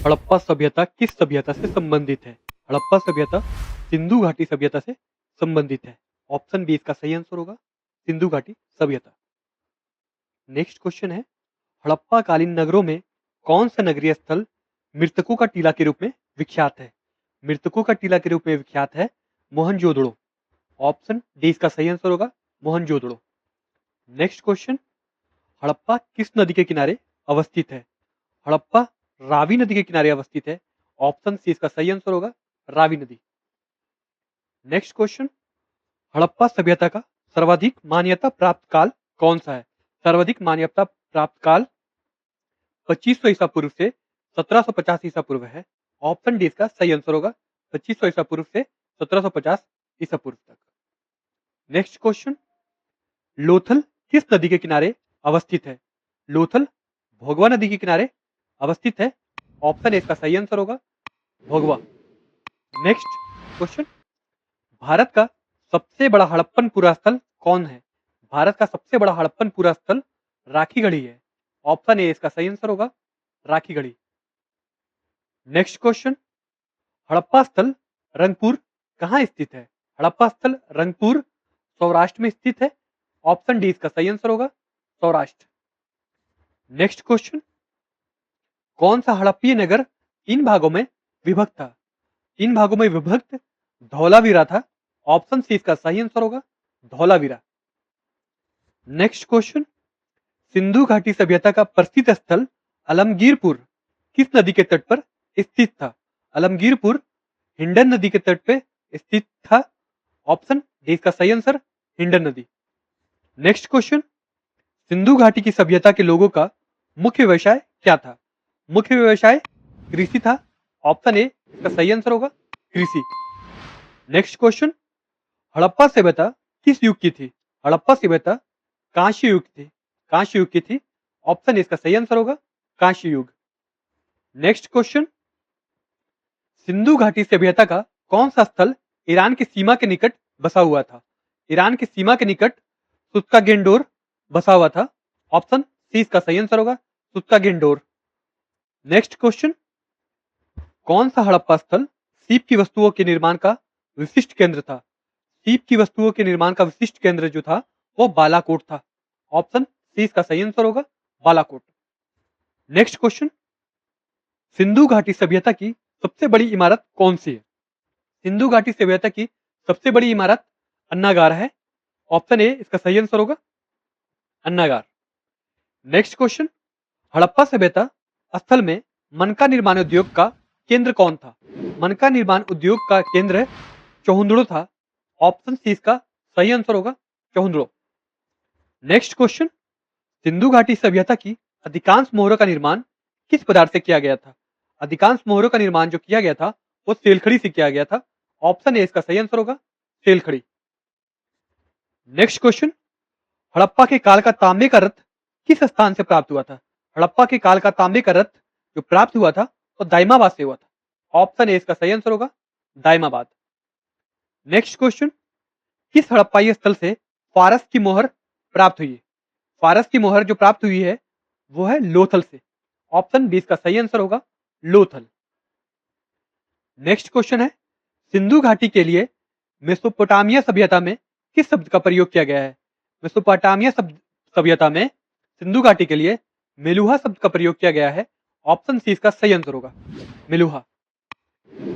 हड़प्पा सभ्यता किस सभ्यता से संबंधित है? हड़प्पा सभ्यता सिंधु घाटी सभ्यता से संबंधित है। ऑप्शन बी इसका सही आंसर होगा, सिंधु घाटी सभ्यता। नेक्स्ट क्वेश्चन है, हड़प्पा कालीन नगरों में कौन सा नगरीय स्थल मृतकों का टीला के रूप में विख्यात है? मृतकों का टीला के रूप में विख्यात है मोहनजोदड़ो। ऑप्शन डी इसका सही आंसर होगा, मोहनजोदड़ो। नेक्स्ट क्वेश्चन, हड़प्पा किस नदी के किनारे अवस्थित है? हड़प्पा रावी नदी के किनारे अवस्थित है। ऑप्शन सी इसका सही आंसर होगा, रावी नदी। नेक्स्ट क्वेश्चन, हड़प्पा सभ्यता का सर्वाधिक मान्यता प्राप्त काल कौन सा है? सर्वाधिक मान्यता प्राप्त काल 2500 ईसा पूर्व से 1750 ईसा पूर्व है। ऑप्शन डी इसका सही आंसर होगा, 2500 ईसा पूर्व से 1750 ईसा पूर्व तक। नेक्स्ट क्वेश्चन, लोथल किस नदी के किनारे अवस्थित है? लोथल भोगवा नदी के किनारे अवस्थित है। ऑप्शन ए इसका सही आंसर होगा, भोगवा। नेक्स्ट क्वेश्चन, भारत का सबसे बड़ा हड़प्पन पुरा स्थल कौन है? भारत का सबसे बड़ा हड़प्पन पुरा स्थल राखीगढ़ी है। ऑप्शन ए इसका सही आंसर होगा, राखीगढ़ी। नेक्स्ट क्वेश्चन, हड़प्पा स्थल रंगपुर कहां स्थित है? हड़प्पा स्थल रंगपुर सौराष्ट्र में स्थित है। ऑप्शन डी इसका सही आंसर होगा, सौराष्ट्र। नेक्स्ट क्वेश्चन, कौन सा हड़प्पीय नगर 3 भागों में विभक्त था? 3 भागों में विभक्त धौलावीरा था। ऑप्शन सी इसका सही आंसर होगा, धौलावीरा। नेक्स्ट क्वेश्चन, सिंधु घाटी सभ्यता का प्रसिद्ध स्थल अलमगीरपुर किस नदी के तट पर स्थित था? अलमगीरपुर हिंडन नदी के तट पर स्थित था। ऑप्शन डी इसका सही आंसर, हिंडन नदी। नेक्स्ट क्वेश्चन, सिंधु घाटी की सभ्यता के लोगों का मुख्य व्यवसाय क्या था? मुख्य व्यवसाय कृषि था। ऑप्शन ए इसका सही आंसर होगा, कृषि। नेक्स्ट क्वेश्चन, हड़प्पा सभ्यता किस युग की थी? हड़प्पा सभ्यता कांस्य युग थी, कांस्य युग की थी। ऑप्शन ए इसका सही आंसर होगा, कांस्य युग। नेक्स्ट क्वेश्चन, सिंधु घाटी सभ्यता का कौन सा स्थल ईरान की सीमा के निकट बसा हुआ था? ईरान की सीमा के निकट सुत्का गेंडोर बसा हुआ था। ऑप्शन सी इसका सही आंसर होगा, सुत्का गेंडोर। नेक्स्ट क्वेश्चन, कौन सा हड़प्पा स्थल सीप की वस्तुओं के निर्माण का विशिष्ट केंद्र था? सीप की वस्तुओं के निर्माण का विशिष्ट केंद्र जो था वो बालाकोट था। ऑप्शन सी इसका सही आंसर होगा, बालाकोट। नेक्स्ट क्वेश्चन, सिंधु घाटी सभ्यता की सबसे बड़ी इमारत कौन सी है? सिंधु घाटी सभ्यता की सबसे बड़ी इमारत अन्नागार है। ऑप्शन ए इसका सही आंसर होगा, अन्नागार। नेक्स्ट क्वेश्चन, हड़प्पा सभ्यता स्थल में मनका निर्माण उद्योग का केंद्र कौन था? मनका निर्माण उद्योग का केंद्र चौहुंदड़ो था। ऑप्शन सी इसका सही आंसर होगा, चौहुंदड़ो। नेक्स्ट क्वेश्चन, सिंधु घाटी सभ्यता की अधिकांश मोहरों का निर्माण किस पदार्थ से किया गया था? अधिकांश मोहरों का निर्माण जो किया गया था वो सेलखड़ी से किया गया था। ऑप्शन ए इसका सही आंसर होगा, सेलखड़ी। नेक्स्ट क्वेश्चन, हड़प्पा के काल का तांबे का रथ किस स्थान से प्राप्त हुआ था? हड़प्पा के काल का तांबे का रथ जो प्राप्त हुआ था वो दाइमाबाद से हुआ था। ऑप्शन ए इसका सही आंसर होगा, दाइमाबाद। नेक्स्ट क्वेश्चन, किस हड़प्पाई स्थल से फारस की मोहर प्राप्त हुई है? फारस की मोहर जो प्राप्त हुई है वो है लोथल से। ऑप्शन बी इसका सही आंसर होगा, लोथल। नेक्स्ट क्वेश्चन है, सिंधु घाटी के लिए मेसोपोटामिया सभ्यता में किस शब्द का प्रयोग किया गया है? मेसोपोटामिया सभ्यता में सिंधु घाटी के लिए मेलुहा शब्द का प्रयोग किया गया है। ऑप्शन सी इसका सही आंसर होगा, मेलुहा।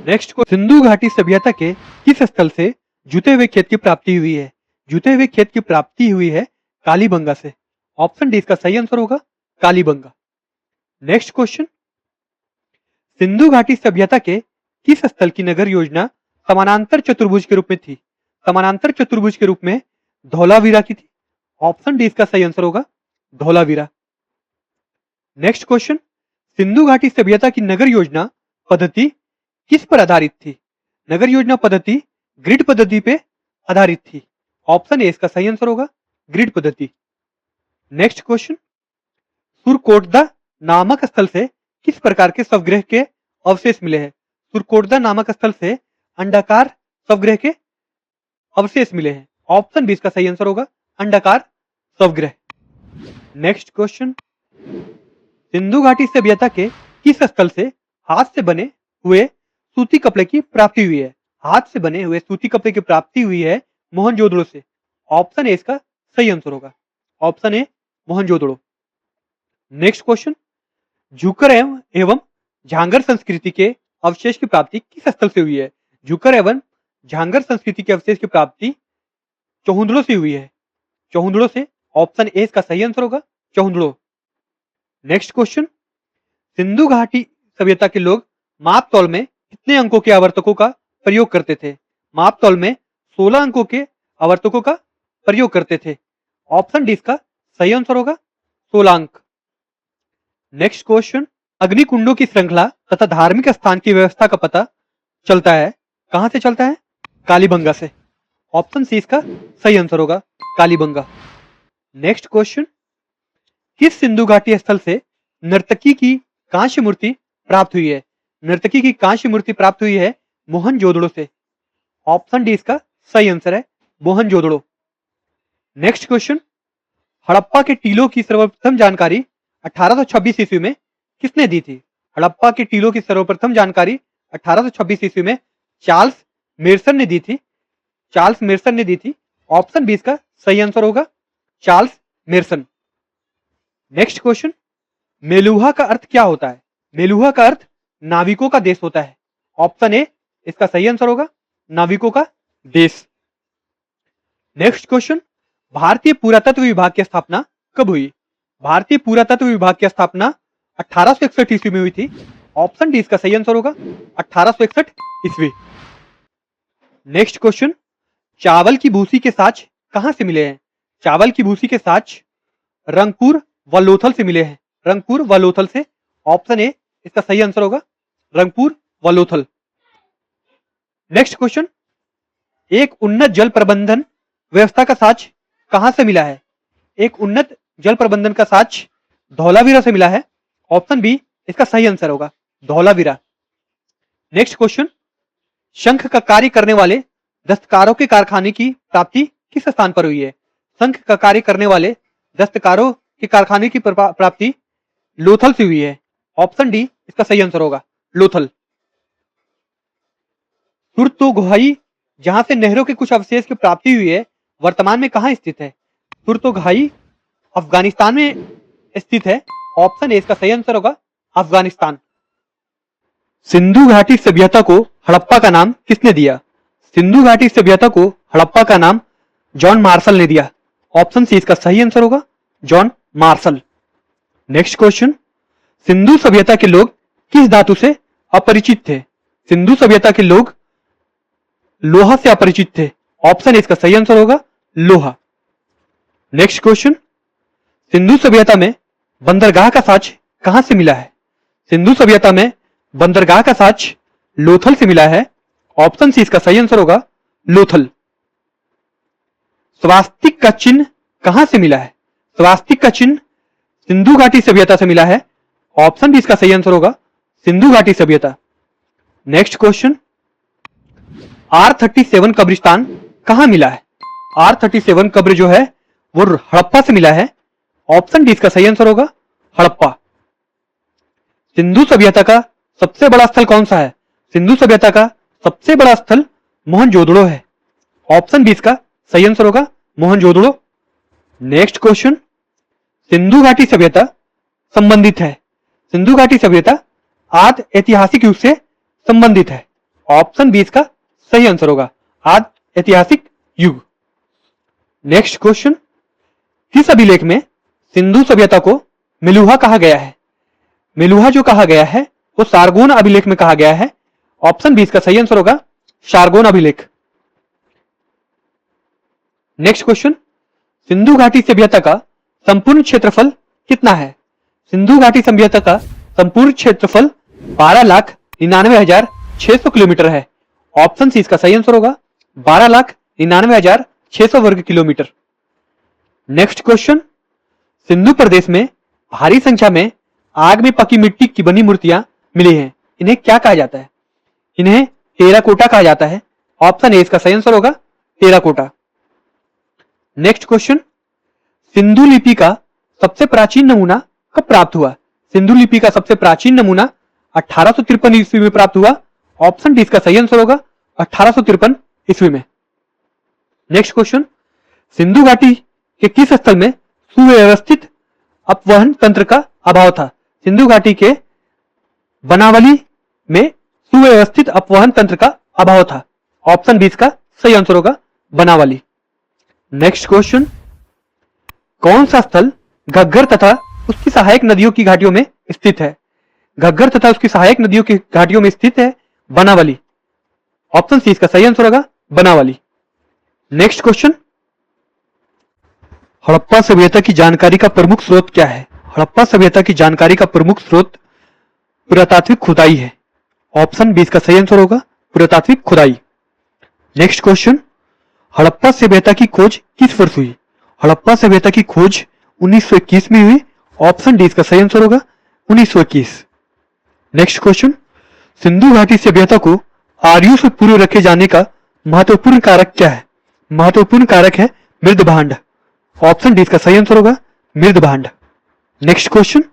नेक्स्ट को, सिंधु घाटी सभ्यता के किस स्थल से जुते हुए खेत की प्राप्ति हुई है? जुते हुए खेत की प्राप्ति हुई है कालीबंगा से। ऑप्शन डी इसका सही आंसर होगा, कालीबंगा। नेक्स्ट क्वेश्चन, सिंधु घाटी सभ्यता के किस स्थल की नगर योजना समानांतर चतुर्भुज के रूप में थी? समानांतर चतुर्भुज के रूप में धौलावीरा की थी। ऑप्शन डी इसका सही आंसर होगा, धौलावीरा। नेक्स्ट क्वेश्चन, सिंधु घाटी सभ्यता की नगर योजना पद्धति किस पर आधारित थी? नगर योजना पद्धति ग्रिड पद्धति पे आधारित थी। ऑप्शन ए इसका सही आंसर होगा, ग्रिड पद्धति। नेक्स्ट क्वेश्चन, सुरकोटदा नामक स्थल से किस प्रकार के स्वगृह के अवशेष मिले हैं? सुरकोटदा नामक स्थल से अंडाकार स्वगृह के अवशेष मिले हैं। ऑप्शन बी इसका सही आंसर होगा, अंडाकार स्वगृह। नेक्स्ट क्वेश्चन, सिंधु घाटी सभ्यता के किस स्थल से हाथ से बने हुए सूती कपड़े की प्राप्ति हुई है? हाथ से बने हुए सूती कपड़े की प्राप्ति हुई है मोहनजोदड़ो से। ऑप्शन ए इसका सही आंसर होगा। Option A Mohenjodaro. Next question, Jhukar एवं झांगर संस्कृति के अवशेष की प्राप्ति किस स्थल से हुई है? झुकर एवं झांगर संस्कृति के अवशेष की प्राप्ति चौहुंदड़ो से हुई है। चौहुंदड़ो से। ऑप्शन ए इसका सही आंसर होगा, चौहुंदड़ो। नेक्स्ट क्वेश्चन, सिंधु घाटी सभ्यता के लोग माप तौल में कितने अंकों के आवर्तकों का प्रयोग करते थे? माप तौल में 16 अंकों के आवर्तकों का प्रयोग करते थे। ऑप्शन डी इसका सही आंसर होगा, 16 अंक। नेक्स्ट क्वेश्चन, अग्निकुंडों की श्रृंखला तथा धार्मिक स्थान की व्यवस्था का पता चलता है, कहां से चलता है? कालीबंगा से। ऑप्शन सी इसका सही आंसर होगा, कालीबंगा। नेक्स्ट क्वेश्चन, किस सिंधु घाटी स्थल से नर्तकी की कांस्य मूर्ति प्राप्त हुई है? नर्तकी की कांस्य मूर्ति प्राप्त हुई है मोहनजोदड़ो से। ऑप्शन डी इसका सही आंसर है, मोहनजोदड़ो। नेक्स्ट क्वेश्चन, हड़प्पा के टीलों की सर्वप्रथम जानकारी 1826 ईस्वी में किसने दी थी? हड़प्पा के टीलों की सर्वप्रथम जानकारी 1826 ईस्वी में चार्ल्स मेरसन ने दी थी। चार्ल्स मेरसन ने दी थी। ऑप्शन बी इसका सही आंसर होगा, चार्ल्स मेरसन। नेक्स्ट क्वेश्चन, मेलुहा का अर्थ क्या होता है? मेलुहा का अर्थ नाविकों का देश होता है। ऑप्शन ए इसका सही आंसर होगा, नाविकों का देश। नेक्स्ट क्वेश्चन, भारतीय पुरातत्व विभाग की स्थापना कब हुई? भारतीय पुरातत्व विभाग की स्थापना 1861 ईस्वी में हुई थी। ऑप्शन डी इसका सही आंसर होगा, 1861 ईस्वी। नेक्स्ट क्वेश्चन, चावल की भूसी के साच कहां से मिले हैं? चावल की भूसी के साच रंगपुर व लोथल से मिले हैं। रंगपुर व लोथल से। ऑप्शन ए इसका सही आंसर होगा, रंगपुर व लोथल। नेक्स्ट क्वेश्चन, एक उन्नत जल प्रबंधन व्यवस्था का साच कहां से मिला है? एक उन्नत जल प्रबंधन का साच धौलावीरा से मिला है। ऑप्शन बी इसका सही आंसर होगा, धौलावीरा। नेक्स्ट क्वेश्चन, शंख का कार्य करने वाले दस्तकारों के कारखाने की प्राप्ति किस स्थान पर हुई है? शंख का कार्य करने वाले दस्तकारों के कारखाने की प्राप्ति लोथल से हुई है। ऑप्शन डी इसका सही आंसर होगा, लोथल। सुरतोगहाई, जहां से नहरों के कुछ अवशेष की प्राप्ति हुई है, वर्तमान में कहां स्थित है? सुरतोगहाई अफगानिस्तान में स्थित है। ऑप्शन ए इसका सही आंसर होगा, अफगानिस्तान। सिंधु घाटी सभ्यता को हड़प्पा का नाम किसने दिया? सिंधु घाटी सभ्यता को हड़प्पा का नाम जॉन मार्शल ने दिया। ऑप्शन सी इसका सही आंसर होगा, John Marshall. Next question, Sindhu सभ्यता के लोग किस धातु से अपरिचित थे? सिंधु सभ्यता के लोग लोहा से अपरिचित थे। ऑप्शन इसका सही आंसर होगा, लोहा। नेक्स्ट क्वेश्चन, सिंधु सभ्यता में बंदरगाह का साच कहां से मिला है? सिंधु सभ्यता में बंदरगाह का साच लोथल से मिला है। ऑप्शन सी इसका सही आंसर होगा, लोथल। स्वास्तिक का चिन्ह कहां से मिला है? स्वास्तिक का चिन्ह सिंधु घाटी सभ्यता से मिला है। ऑप्शन बी इसका सही आंसर होगा, सिंधु घाटी सभ्यता। नेक्स्ट क्वेश्चन, R37 कब्रिस्तान कहां मिला है? R37 कब्र जो है वो हड़प्पा से मिला है। ऑप्शन डी इसका सही आंसर होगा, हड़प्पा। सिंधु सभ्यता का सबसे बड़ा स्थल कौन सा है? सिंधु सभ्यता का सबसे बड़ा स्थल मोहनजोदड़ो है। ऑप्शन बी इसका सही आंसर होगा, मोहनजोदड़ो। नेक्स्ट क्वेश्चन, सिंधु घाटी सभ्यता संबंधित है। सिंधु घाटी सभ्यता आदि ऐतिहासिक युग से संबंधित है। ऑप्शन बी इसका सही आंसर होगा, आदि ऐतिहासिक युग। नेक्स्ट क्वेश्चन, किस अभिलेख में सिंधु सभ्यता को मेलुहा कहा गया है? मेलुहा जो कहा गया है वो सारगोन अभिलेख में कहा गया है। ऑप्शन बी इसका सही आंसर होगा, सारगोन अभिलेख। नेक्स्ट क्वेश्चन, सिंधु घाटी सभ्यता का संपूर्ण क्षेत्रफल कितना है? सिंधु घाटी सभ्यता का संपूर्ण क्षेत्रफल 12,99,600 किलोमीटर है। ऑप्शन सी इसका सही आंसर होगा, 12,99,600 वर्ग किलोमीटर। नेक्स्ट क्वेश्चन, सिंधु प्रदेश में भारी संख्या में आग में पकी मिट्टी की बनी मूर्तियां मिली हैं, इन्हें क्या कहा जाता है? इन्हें टेराकोटा कहा जाता है। ऑप्शन ए इसका सही आंसर होगा, टेराकोटा। नेक्स्ट क्वेश्चन, सिंधु लिपि का सबसे प्राचीन नमूना कब प्राप्त हुआ? सिंधु लिपि का सबसे प्राचीन नमूना 1853 ईस्वी में प्राप्त हुआ। ऑप्शन डी इसका सही आंसर होगा 1853 ईस्वी में। नेक्स्ट क्वेश्चन, सिंधु घाटी के किस स्थल में सुव्यवस्थित अपवहन तंत्र का अभाव था? सिंधु घाटी के बनावली में सुव्यवस्थित अपवहन तंत्र का अभाव था। ऑप्शन बी इसका सही आंसर होगा बनावली। नेक्स्ट क्वेश्चन, कौन सा स्थल घग्गर तथा उसकी सहायक नदियों की घाटियों में स्थित है? घग्गर तथा उसकी सहायक नदियों की घाटियों में स्थित है बनावली। ऑप्शन सी इसका सही आंसर होगा बनावली। नेक्स्ट क्वेश्चन, हड़प्पा सभ्यता की जानकारी का प्रमुख स्रोत क्या है? हड़प्पा सभ्यता की जानकारी का प्रमुख स्रोत पुरातात्विक खुदाई है। ऑप्शन बी इसका सही आंसर होगा पुरातात्विक खुदाई। नेक्स्ट क्वेश्चन, हड़प्पा सभ्यता की खोज किस वर्ष हुई? हड़प्पा सभ्यता की खोज 1921 में हुई। ऑप्शन डी इसका सही आंसर होगा 1921। नेक्स्ट क्वेश्चन, सिंधु घाटी सभ्यता को आर्यों से पूर्व रखे जाने का महत्वपूर्ण कारक क्या है? महत्वपूर्ण कारक है मृद भांड। ऑप्शन डी इसका सही आंसर होगा मृद भांड। नेक्स्ट क्वेश्चन,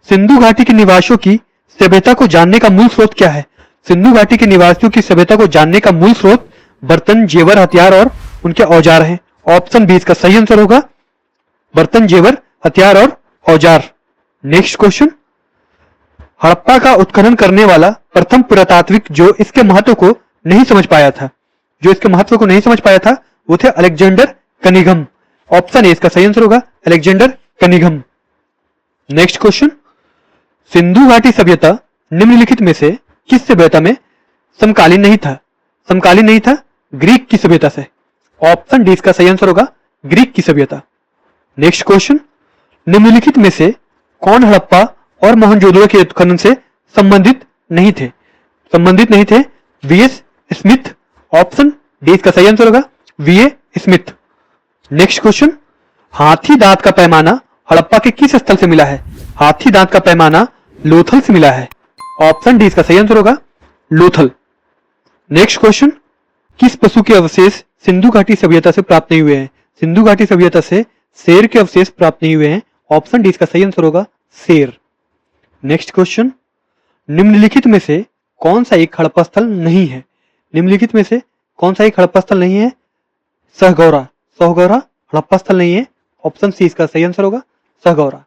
सिंधु घाटी के निवासियों की सभ्यता को जानने का मूल स्रोत क्या है? सिंधु घाटी के निवासियों की सभ्यता को जानने का मूल स्रोत बर्तन, जेवर, हथियार और उनके औजार हैं। ऑप्शन बी इसका सही आंसर होगा बर्तन, जेवर, हथियार और औजार। नेक्स्ट क्वेश्चन, हड़प्पा का उत्खनन करने वाला प्रथम पुरातात्विक जो इसके महत्व को नहीं समझ पाया था, वो थे अलेक्जेंडर कनिघम। ऑप्शन ए इसका सही आंसर होगा अलेक्जेंडर कनिघम। नेक्स्ट क्वेश्चन, सिंधु घाटी सभ्यता निम्नलिखित में से किस सभ्यता में समकालीन नहीं था? समकालीन नहीं था ग्रीक की सभ्यता से। ऑप्शन डी इसका सही आंसर होगा ग्रीक की सभ्यता। नेक्स्ट क्वेश्चन, निम्नलिखित में से कौन हड़प्पा और मोहनजोदड़ो के उत्खनन से संबंधित नहीं थे? VS Smith. ऑप्शन डी इसका सही आंसर होगा वीए स्मिथ। नेक्स्ट क्वेश्चन, हाथी दांत का पैमाना हड़प्पा के किस स्थल से मिला है? हाथी दांत का पैमाना लोथल से मिला है। ऑप्शन डी इसका सही आंसर होगा लोथल। नेक्स्ट क्वेश्चन, किस पशु के अवशेष सिंधु घाटी सभ्यता से प्राप्त नहीं हुए हैं? सिंधु घाटी सभ्यता से शेर के अवशेष प्राप्त नहीं हुए हैं। ऑप्शन डी इसका सही आंसर होगा शेर। नेक्स्ट क्वेश्चन, निम्नलिखित में से कौन सा एक हड़प्पा स्थल नहीं है? निम्नलिखित में से कौन सा एक हड़प्पा स्थल नहीं है? सहगौरा हड़प्पा स्थल नहीं है। ऑप्शन सी इसका सही आंसर होगा सहगौरा।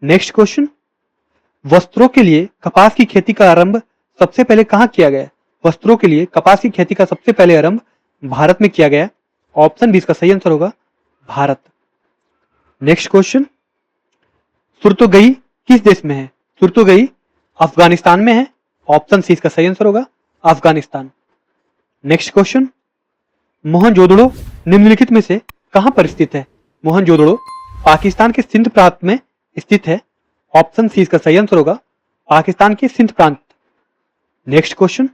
नेक्स्ट क्वेश्चन, वस्त्रों के लिए कपास की खेती का आरंभ सबसे पहले कहां किया गया? वस्त्रों के लिए कपास की खेती का सबसे पहले आरंभ भारत में किया गया। ऑप्शन बी इसका सही आंसर होगा भारत। नेक्स्ट क्वेश्चन, सुरतोगई किस देश में है? सुरतोगई अफगानिस्तान में है। ऑप्शन सी इसका सही आंसर होगा अफगानिस्तान। नेक्स्ट क्वेश्चन, मोहनजोदड़ो निम्नलिखित में से कहां पर स्थित है? मोहनजोदड़ो पाकिस्तान के सिंध प्रांत में स्थित है। ऑप्शन सी इसका सही आंसर होगा पाकिस्तान के सिंध प्रांत। नेक्स्ट क्वेश्चन,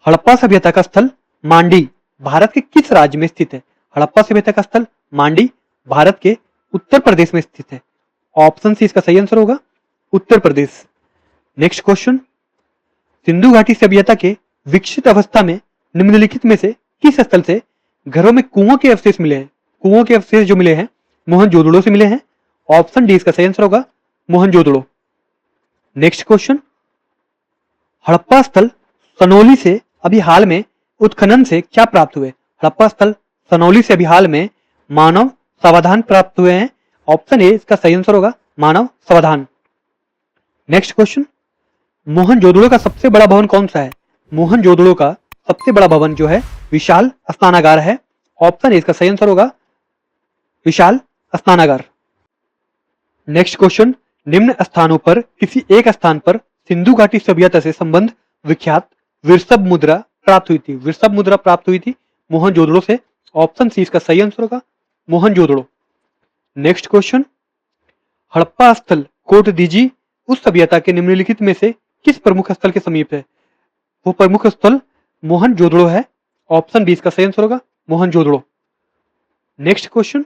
हड़प्पा सभ्यता का स्थल मांडी भारत के किस राज्य में स्थित है? हड़प्पा सभ्यता का स्थल मांडी भारत के उत्तर प्रदेश में स्थित है। ऑप्शन सी इसका सही आंसर होगा उत्तर प्रदेश। नेक्स्ट क्वेश्चन, सिंधु घाटी सभ्यता के विकसित अवस्था में निम्नलिखित में से किस स्थल से घरों में कुओं के अवशेष मिले हैं? कुओं के अवशेष जो मिले हैं मोहनजोदड़ो से मिले हैं। ऑप्शन डी इसका सही आंसर होगा मोहनजोदड़ो। नेक्स्ट क्वेश्चन, हड़प्पा स्थल सनौली से अभी हाल में उत्खनन से क्या प्राप्त हुए? हड़प्पा स्थल सनौली से अभी हाल में मानव समाधान प्राप्त हुए हैं। ऑप्शन ए इसका सही आंसर होगा मानव समाधान। नेक्स्ट क्वेश्चन, मोहनजोदड़ो का सबसे बड़ा भवन कौन सा है? मोहनजोदड़ो का सबसे बड़ा भवन जो है विशाल स्नानागार है। ऑप्शन ए इसका सही आंसर होगा विशाल स्नानागार। नेक्स्ट क्वेश्चन, निम्न स्थानों पर किसी एक स्थान पर सिंधु घाटी सभ्यता से संबंध विख्यात विरसब मुद्रा प्राप्त हुई थी? विरसब मुद्रा प्राप्त हुई थी मोहनजोदड़ो से। ऑप्शन सी इसका सही आंसर होगा मोहनजोदड़ो। नेक्स्ट क्वेश्चन, हड़प्पा स्थल कोटदीजी उस सभ्यता के निम्नलिखित में से किस प्रमुख स्थल के समीप है? वो प्रमुख स्थल मोहनजोदड़ो है। ऑप्शन बी इसका सही आंसर होगा मोहनजोदड़ो। नेक्स्ट क्वेश्चन,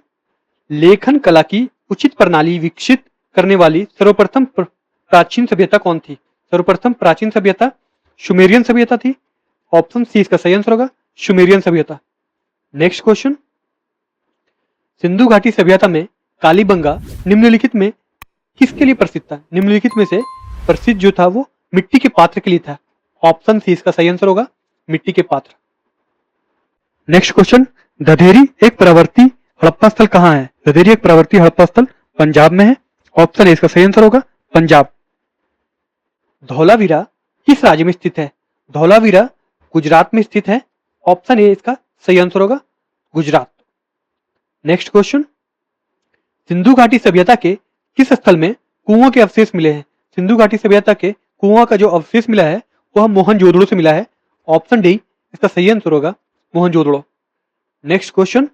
लेखन कला की उचित प्रणाली विकसित करने वाली सर्वप्रथम प्राचीन सभ्यता कौन थी? सर्वप्रथम प्राचीन सभ्यता सुमेरियन सभ्यता थी। ऑप्शन सी इसका सही आंसर होगा सुमेरियन सभ्यता। नेक्स्ट क्वेश्चन, सिंधु घाटी सभ्यता में कालीबंगा निम्नलिखित में किसके लिए प्रसिद्ध था? निम्नलिखित में से प्रसिद्ध जो था वो मिट्टी के पात्र के लिए था। ऑप्शन सी इसका सही आंसर होगा, मिट्टी के पात्र। नेक्स्ट क्वेश्चन, धधेरी एक प्रवर्ती हड़प्पा स्थल कहाँ है? धधेरी एक प्रवर्ती हड़प्पा स्थल पंजाब में है। ऑप्शन ए इसका सही आंसर होगा, पंजाब। धौलावीरा किस राज्य में स्थित है? धौलावीरा गुजरात में स्थित है। ऑप्शन ए इसका सही आंसर होगा, गुजरात। नेक्स्ट क्वेश्चन, सिंधु घाटी सभ्यता के किस स्थल में कुओं के अवशेष मिले हैं? सिंधु घाटी सभ्यता के कुओं का जो अवशेष मिला है वह मोहनजोदड़ो से मिला है। ऑप्शन डी इसका सही आंसर होगा, मोहनजोदड़ो। नेक्स्ट क्वेश्चन,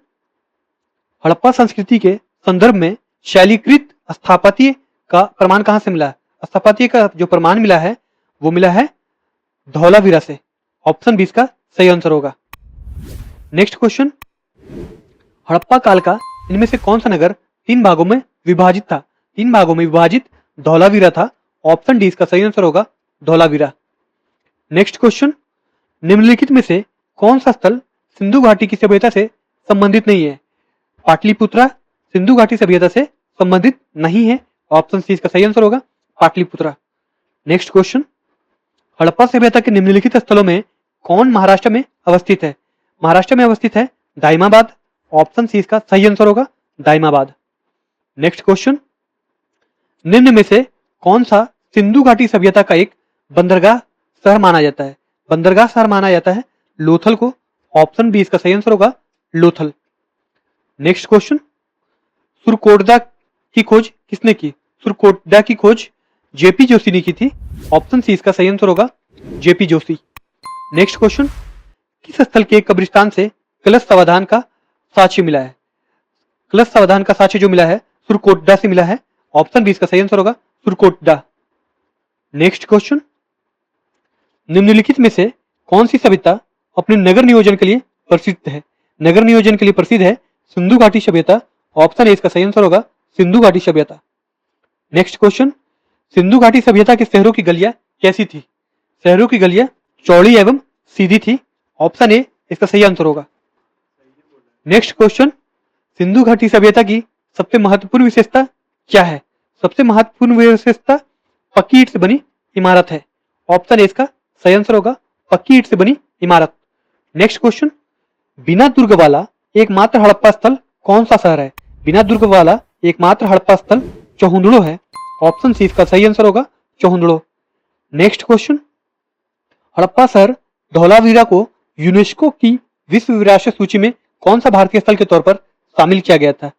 हड़प्पा संस्कृति के संदर्भ में शैलीकृत स्थापत्य का प्रमाण कहां से मिला है? स्थापत्य का जो प्रमाण मिला है वो मिला है धौलावीरा से। ऑप्शन बी इसका सही आंसर होगा। नेक्स्ट क्वेश्चन, हड़प्पा काल का इनमें से कौन सा नगर 3 भागों में विभाजित था? 3 भागों में विभाजित धौलावीरा था। ऑप्शन डी इसका सही आंसर होगा, धौलावीरा। नेक्स्ट क्वेश्चन, निम्नलिखित में से कौन सा स्थल सिंधु घाटी की सभ्यता से संबंधित नहीं है? पाटलिपुत्रा सिंधु घाटी सभ्यता से संबंधित नहीं है। ऑप्शन सी इसका सही आंसर होगा, पाटलिपुत्रा। नेक्स्ट क्वेश्चन, हड़प्पा सभ्यता के निम्नलिखित स्थलों में कौन महाराष्ट्र में अवस्थित है? महाराष्ट्र में अवस्थित है दाइमाबाद। ऑप्शन सी इसका सही आंसर होगा, दाइमाबाद। नेक्स्ट क्वेश्चन, निम्न में से कौन सा सिंधु घाटी सभ्यता का एक बंदरगाह शहर माना जाता है? बंदरगाह शहर माना जाता है लोथल को। ऑप्शन बी इसका सही आंसर होगा, लोथल। नेक्स्ट क्वेश्चन, सुरकोटदा की खोज किसने की? सुरकोटदा की खोज जेपी जोशी ने की थी। ऑप्शन सी इसका सही आंसर होगा, जेपी जोशी। नेक्स्ट क्वेश्चन, किस स्थल के कब्रिस्तान से कलश सावधान का साक्ष्य मिला है? कलश सावधान का साक्ष्य जो मिला है सुरकोटदा से मिला है। ऑप्शन बी इसका सही आंसर होगा, सुरकोटदा। नेक्स्ट क्वेश्चन, निम्नलिखित में से कौन सी सभ्यता अपने नगर नियोजन के लिए प्रसिद्ध है? नगर नियोजन के लिए प्रसिद्ध है सिंधु घाटी सभ्यता। ऑप्शन ए इसका सही आंसर होगा, सिंधु घाटी सभ्यता। नेक्स्ट क्वेश्चन, सिंधु घाटी सभ्यता के शहरों की गलियां कैसी थी? शहरों की गलियां चौड़ी एवं सीधी थी। ऑप्शन ए इसका सही आंसर होगा। नेक्स्ट क्वेश्चन, सिंधु घाटी सभ्यता की सबसे महत्वपूर्ण विशेषता क्या है? सबसे महत्वपूर्ण विशेषता पक्की ईंट से बनी इमारत है। ऑप्शन ए इसका सही आंसर होगा, पक्की ईंट से बनी इमारत। नेक्स्ट क्वेश्चन, बिना दुर्ग वाला एकमात्र हड़प्पा स्थल कौन सा शहर है? बिना दुर्ग वाला एकमात्र हड़प्पा स्थल चौहुंदड़ो है। ऑप्शन सी इसका सही आंसर होगा, चौहुंदड़ो। नेक्स्ट क्वेश्चन, हड़प्पा शहर धौलावीरा को यूनेस्को की विश्व विरासत सूची में कौन सा भारतीय स्थल के तौर पर शामिल किया गया था?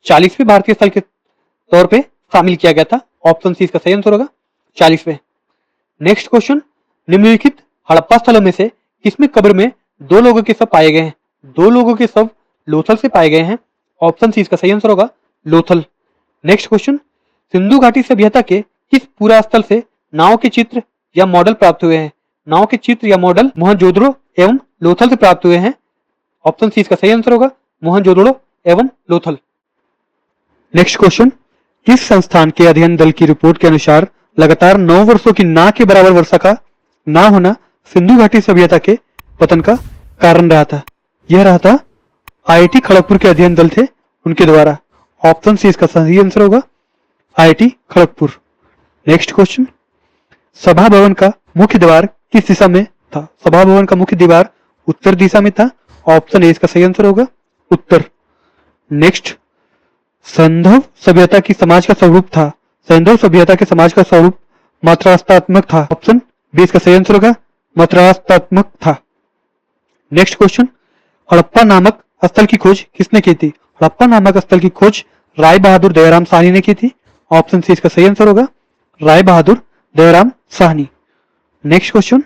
40वें भारतीय स्थल के तौर पे शामिल किया गया था। ऑप्शन सी इसका सही आंसर होगा, 40वें। नेक्स्ट क्वेश्चन, निम्नलिखित हड़प्पा स्थलों में से किसमें कब्र में 2 लोगों के शव पाए गए हैं? 2 लोगों के शव लोथल से पाए गए हैं। ऑप्शन सी इसका सही आंसर होगा, लोथल। नेक्स्ट क्वेश्चन, सिंधु घाटी सभ्यता के किस पूरा स्थल से नाव के चित्र या मॉडल प्राप्त हुए हैं? नाव के चित्र या मॉडल मोहनजोदड़ो एवं लोथल से प्राप्त हुए हैं। ऑप्शन सी इसका सही आंसर होगा, मोहनजोदड़ो एवं लोथल। नेक्स्ट क्वेश्चन, किस संस्थान के अध्ययन दल की रिपोर्ट के अनुसार लगातार 9 वर्षों की ना के बराबर वर्षा का ना होना सिंधु घाटी सभ्यता के पतन का कारण रहा था? यह रहा था आईआईटी खड़गपुर के अध्ययन दल थे उनके द्वारा। ऑप्शन सी इसका सही आंसर होगा, आईआईटी खड़गपुर। नेक्स्ट क्वेश्चन, सभा भवन का मुख्य द्वार किस दिशा में था? सभा भवन का मुख्य द्वार उत्तर दिशा में था। ऑप्शन ए इसका सही आंसर होगा, उत्तर। नेक्स्ट, सैंधव सभ्यता की समाज का स्वरूप था। सैंधव सभ्यता के समाज का स्वरूप मात्रात्मक था। ऑप्शन बी इसका सही आंसर होगा, मात्रात्मक था। नेक्स्ट क्वेश्चन, हड़प्पा नामक स्थल की खोज किसने की थी? हड़प्पा नामक स्थल की खोज राय बहादुर दयाराम साहनी ने की थी। ऑप्शन सी इसका सही आंसर होगा, राय बहादुर दयाराम साहनी। नेक्स्ट क्वेश्चन,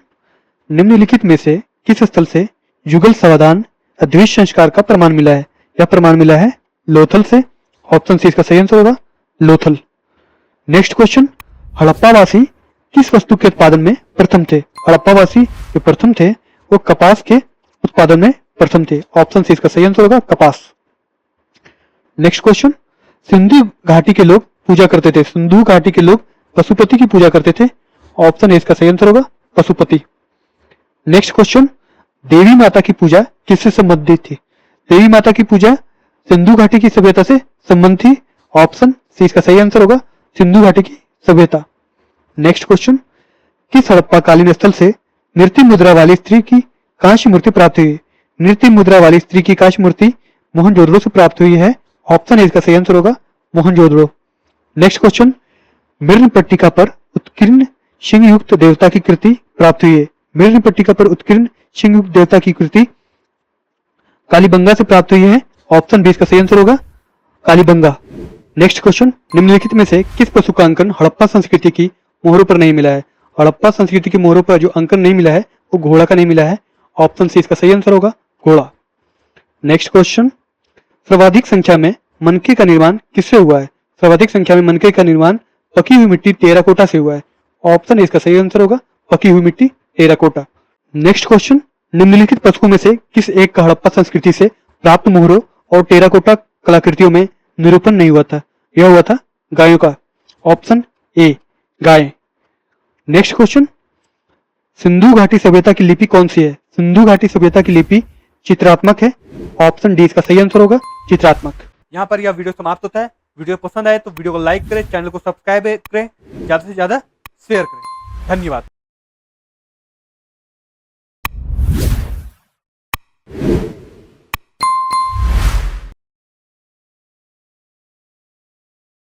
निम्नलिखित में से किस स्थल से युगल सावधान अद्वितीय संस्कार का प्रमाण मिला है? यह प्रमाण मिला है लोथल से। ऑप्शन सी इसका सही आंसर होगा, लोथल। नेक्स्ट क्वेश्चन, हड़प्पावासी किस वस्तु के उत्पादन में प्रथम थे? हड़प्पावासी जो प्रथम थे वो कपास के उत्पादन में प्रथम थे। ऑप्शन सी इसका सही आंसर होगा, कपास। नेक्स्ट क्वेश्चन, सिंधु घाटी के लोग पूजा करते थे। सिंधु घाटी के लोग पशुपति की पूजा करते थे। ऑप्शन ए इसका सही आंसर होगा, पशुपति। नेक्स्ट क्वेश्चन, देवी माता की पूजा किससे संबंधित थी? देवी माता की पूजा सिंधु घाटी की सभ्यता से संबंधित थी। ऑप्शन सी इसका सही आंसर होगा, सिंधु घाटी की सभ्यता। नेक्स्ट क्वेश्चन, किस हड़प्पाकालीन स्थल से नृत्य मुद्रा वाली स्त्री की कांस्य मूर्ति प्राप्त हुई है? नृत्य मुद्रा वाली स्त्री की कांस्य मूर्ति मोहनजोदड़ो से प्राप्त हुई है। ऑप्शन ए इसका सही आंसर होगा मोहनजोदड़ो। नेक्स्ट क्वेश्चन, मृण पट्टिका पर उत्कीर्ण सिंह युक्त देवता की कृति प्राप्त हुई है। मृण पट्टिका पर उत्कीर्ण सिंह युक्त देवता की कृति कालीबंगा से प्राप्त हुई है। ऑप्शन बी इसका सही आंसर होगा कालीबंगा। नेक्स्ट क्वेश्चन, निम्नलिखित में से किस पशु का अंकन हड़प्पा संस्कृति की मोहरों पर नहीं मिला है? हड़प्पा संस्कृति की मोहरों पर जो अंकन नहीं मिला है वो घोड़ा का नहीं मिला है। ऑप्शन सी इसका सही आंसर होगा घोड़ा। नेक्स्ट क्वेश्चन, सर्वाधिक संख्या में मनके का निर्माण किससे हुआ है? सर्वाधिक संख्या में मनके का निर्माण पकी हुई मिट्टी टेराकोटा से हुआ है। ऑप्शन ए इसका सही आंसर होगा पकी हुई मिट्टी टेराकोटा। नेक्स्ट क्वेश्चन, निम्नलिखित पशुओं में से किस एक का हड़प्पा संस्कृति से प्राप्त मोहरों और टेराकोटा कलाकृतियों में निरूपण नहीं हुआ था? यह हुआ था गायों का। Option A guy. Next question, Sindhu घाटी सभ्यता की लिपि कौन सी है? सिंधु घाटी सभ्यता की लिपि चित्रात्मक है। ऑप्शन डी इसका सही आंसर होगा चित्रात्मक। यहाँ पर यह वीडियो समाप्त होता है। वीडियो पसंद आए तो वीडियो को लाइक करें, चैनल को सब्सक्राइब करें, ज्यादा से ज्यादा शेयर करें। धन्यवाद।